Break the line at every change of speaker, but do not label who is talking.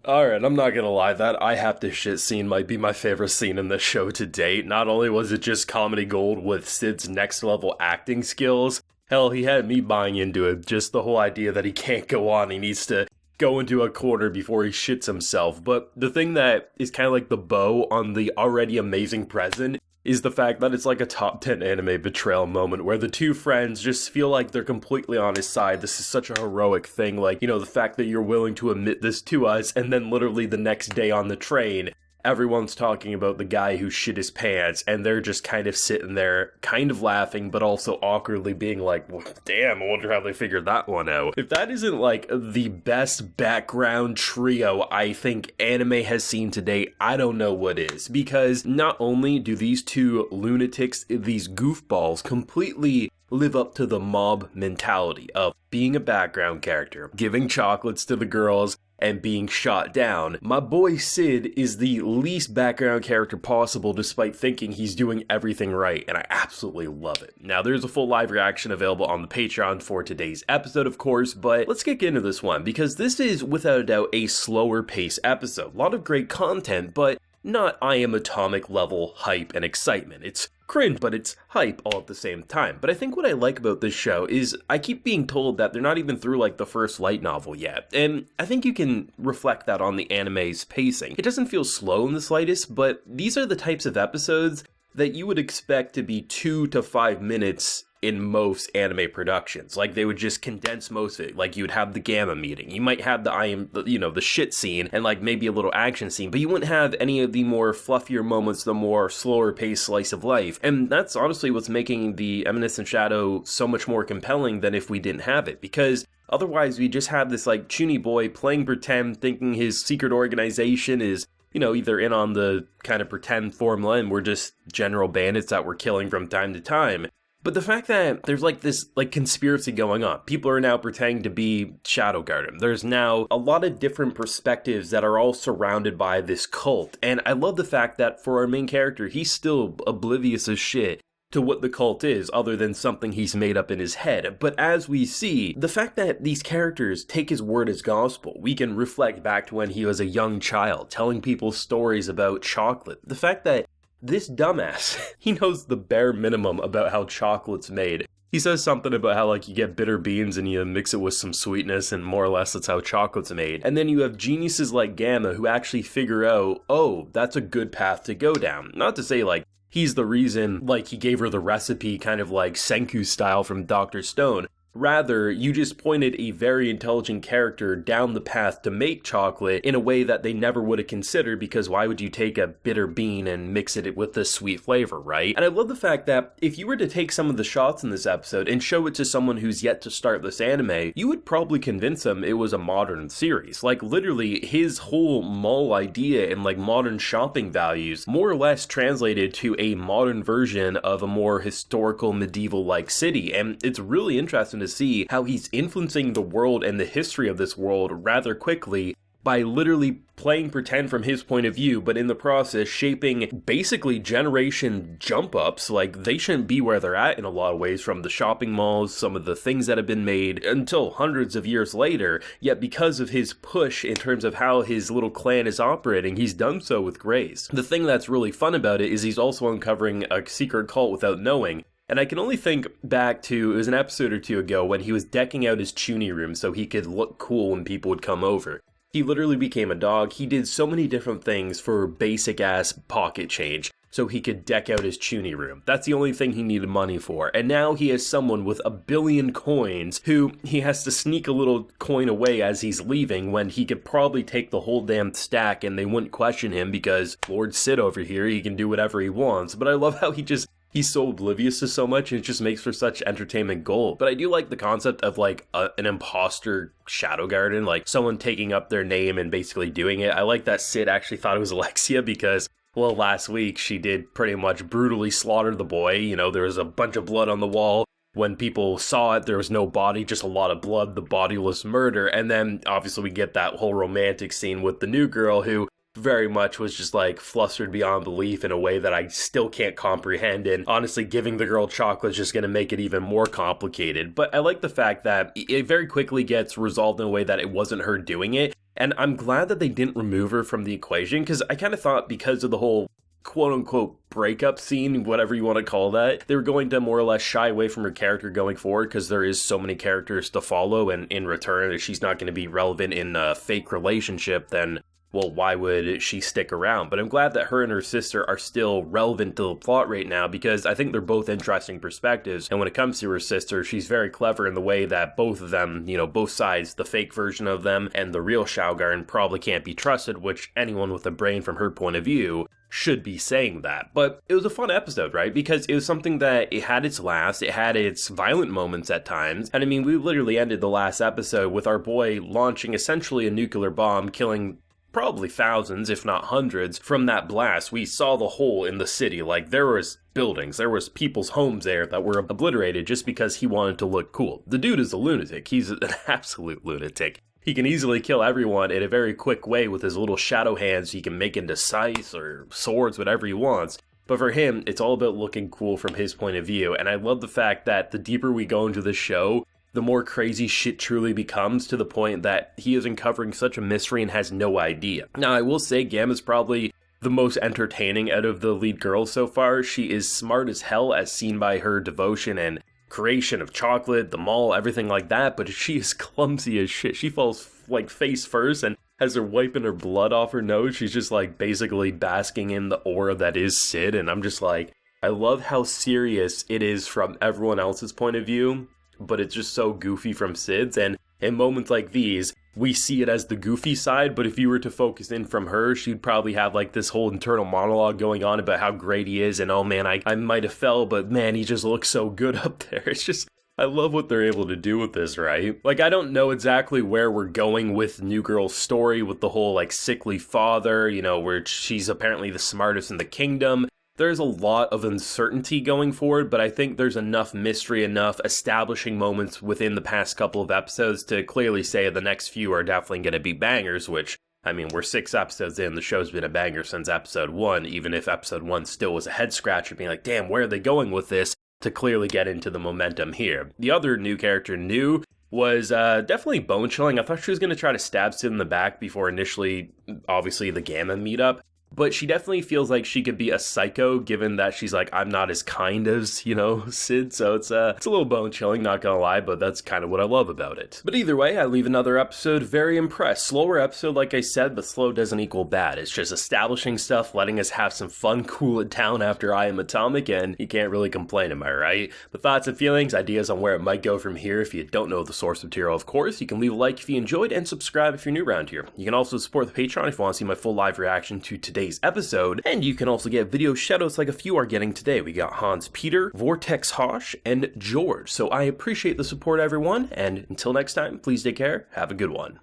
Alright, I'm not gonna lie, that I have to shit scene might be my favorite scene in the show to date. Not only was it just comedy gold with Sid's next level acting skills, hell, he had me buying into it. Just the whole idea that he can't go on, he needs to go into a corner before he shits himself. But the thing that is kind of like the bow on the already amazing present is the fact that it's like a top 10 anime betrayal moment where the two friends just feel like they're completely on his side. This is such a heroic thing, like, you know, the fact that you're willing to admit this to us, and then literally the next day on the train, everyone's talking about the guy who shit his pants, and they're just kind of sitting there, kind of laughing, but also awkwardly being like, well, damn, I wonder how they figured that one out. If that isn't like the best background trio I think anime has seen to date, I don't know what is. Because not only do these two lunatics, these goofballs, completely live up to the mob mentality of being a background character, giving chocolates to the girls, and being shot down, my boy Sid is the least background character possible despite thinking he's doing everything right, and I absolutely love it. Now, there's a full live reaction available on the Patreon for today's episode, of course, but let's get into this one, because this is without a doubt a slower pace episode. A lot of great content, but not I Am Atomic level hype and excitement. It's cringe, but it's hype all at the same time. But I think what I like about this show is I keep being told that they're not even through like the first light novel yet, and I think you can reflect that on the anime's pacing. It doesn't feel slow in the slightest, but these are the types of episodes that you would expect to be 2 to 5 minutes in most anime productions. Like, they would just condense most of it. Like, you'd have the Gamma meeting. You might have the shit scene and like maybe a little action scene, but you wouldn't have any of the more fluffier moments, the more slower paced slice of life. And that's honestly what's making the Eminence and Shadow so much more compelling than if we didn't have it. Because otherwise we just have this like chuny boy playing pretend, thinking his secret organization is, you know, either in on the kind of pretend formula and we're just general bandits that we're killing from time to time. But the fact that there's like this like conspiracy going on, people are now pretending to be Shadow Garden. There's now a lot of different perspectives that are all surrounded by this cult. And I love the fact that for our main character, he's still oblivious as shit to what the cult is, other than something he's made up in his head. But as we see, the fact that these characters take his word as gospel, we can reflect back to when he was a young child, telling people stories about chocolate. The fact that this dumbass, he knows the bare minimum about how chocolate's made. He says something about how, like, you get bitter beans and you mix it with some sweetness, and more or less that's how chocolate's made. And then you have geniuses like Gamma who actually figure out, oh, that's a good path to go down. Not to say, like, he's the reason, like, he gave her the recipe kind of like Senku style from Dr. Stone. Rather, you just pointed a very intelligent character down the path to make chocolate in a way that they never would have considered, because why would you take a bitter bean and mix it with this sweet flavor, right? And I love the fact that if you were to take some of the shots in this episode and show it to someone who's yet to start this anime, you would probably convince them it was a modern series. Like, literally, his whole mall idea and like modern shopping values more or less translated to a modern version of a more historical medieval-like city, and it's really interesting to see how he's influencing the world and the history of this world rather quickly by literally playing pretend from his point of view, but in the process shaping basically generation jump ups. Like, they shouldn't be where they're at in a lot of ways, from the shopping malls, some of the things that have been made until hundreds of years later, yet because of his push in terms of how his little clan is operating, he's done so with grace. The thing that's really fun about it is he's also uncovering a secret cult without knowing. And I can only think back to, it was an episode or two ago, when he was decking out his chuny room so he could look cool when people would come over. He literally became a dog. He did so many different things for basic ass pocket change so he could deck out his chuny room. That's the only thing he needed money for. And now he has someone with 1 billion coins who he has to sneak a little coin away as he's leaving, when he could probably take the whole damn stack and they wouldn't question him because Lord Sid over here, he can do whatever he wants. But I love how he's so oblivious to so much, and it just makes for such entertainment gold. But I do like the concept of like an imposter Shadow Garden, like someone taking up their name and basically doing it. I like that Sid actually thought it was Alexia because, well, last week she did pretty much brutally slaughter the boy. You know, there was a bunch of blood on the wall. When people saw it, there was no body, just a lot of blood, the bodiless murder. And then obviously we get that whole romantic scene with the new girl who very much was just like flustered beyond belief in a way that I still can't comprehend, and honestly giving the girl chocolate is just going to make it even more complicated. But I like the fact that it very quickly gets resolved in a way that it wasn't her doing it. And I'm glad that they didn't remove her from the equation, because I kind of thought because of the whole quote-unquote breakup scene, whatever you want to call that, they were going to more or less shy away from her character going forward, because there is so many characters to follow, and in return, if she's not going to be relevant in a fake relationship, then, well, why would she stick around? But I'm glad that her and her sister are still relevant to the plot right now, because I think they're both interesting perspectives. And when it comes to her sister, she's very clever in the way that both of them, you know, both sides, the fake version of them and the real Xiaogarn, probably can't be trusted, which anyone with a brain from her point of view should be saying that. But it was a fun episode, right? Because it was something that it had its laughs, it had its violent moments at times. And I mean, we literally ended the last episode with our boy launching essentially a nuclear bomb, killing probably thousands, if not hundreds, from that blast. We saw the hole in the city. Like, there was buildings, there was people's homes there that were obliterated just because he wanted to look cool. The dude is a lunatic. He's an absolute lunatic. He can easily kill everyone in a very quick way with his little shadow hands he can make into scythes or swords, whatever he wants. But for him, it's all about looking cool from his point of view, and I love the fact that the deeper we go into the show, the more crazy shit truly becomes, to the point that he is uncovering such a mystery and has no idea. Now, I will say Gamma's probably the most entertaining out of the lead girls so far. She is smart as hell, as seen by her devotion and creation of chocolate, the mall, everything like that, but she is clumsy as shit. She falls like face first and as they're wiping her blood off her nose, she's just like basically basking in the aura that is Sid, and I'm just like, I love how serious it is from everyone else's point of view, but it's just so goofy from Sid's. And in moments like these, we see it as the goofy side, but if you were to focus in from her, she'd probably have like this whole internal monologue going on about how great he is, and oh man, I might have fell, but man, he just looks so good up there. It's just, I love what they're able to do with this, right? Like, I don't know exactly where we're going with New Girl's story, with the whole like sickly father, you know, where she's apparently the smartest in the kingdom. There's a lot of uncertainty going forward, but I think there's enough mystery, enough establishing moments within the past couple of episodes to clearly say the next few are definitely going to be bangers, which, I mean, we're 6 episodes in, the show's been a banger since episode 1, even if episode 1 still was a head scratcher, being like, damn, where are they going with this, to clearly get into the momentum here. The other new character, New, was definitely bone chilling. I thought she was going to try to stab Sid in the back before initially, obviously, the Gamma meetup. But she definitely feels like she could be a psycho, given that she's like, I'm not as kind as, you know, Sid. So it's a little bone chilling, not gonna lie, but that's kind of what I love about it. But either way, I leave another episode very impressed. Slower episode, like I said, but slow doesn't equal bad. It's just establishing stuff, letting us have some fun, cool it down after I Am Atomic, and you can't really complain, am I right? The thoughts and feelings, ideas on where it might go from here. If you don't know the source material, of course, you can leave a like if you enjoyed, and subscribe if you're new around here. You can also support the Patreon if you want to see my full live reaction to today's episode, and you can also get video shoutouts like a few are getting today. We got Hans Peter, Vortex Hosh, and George. So I appreciate the support, everyone, and until next time, please take care, have a good one.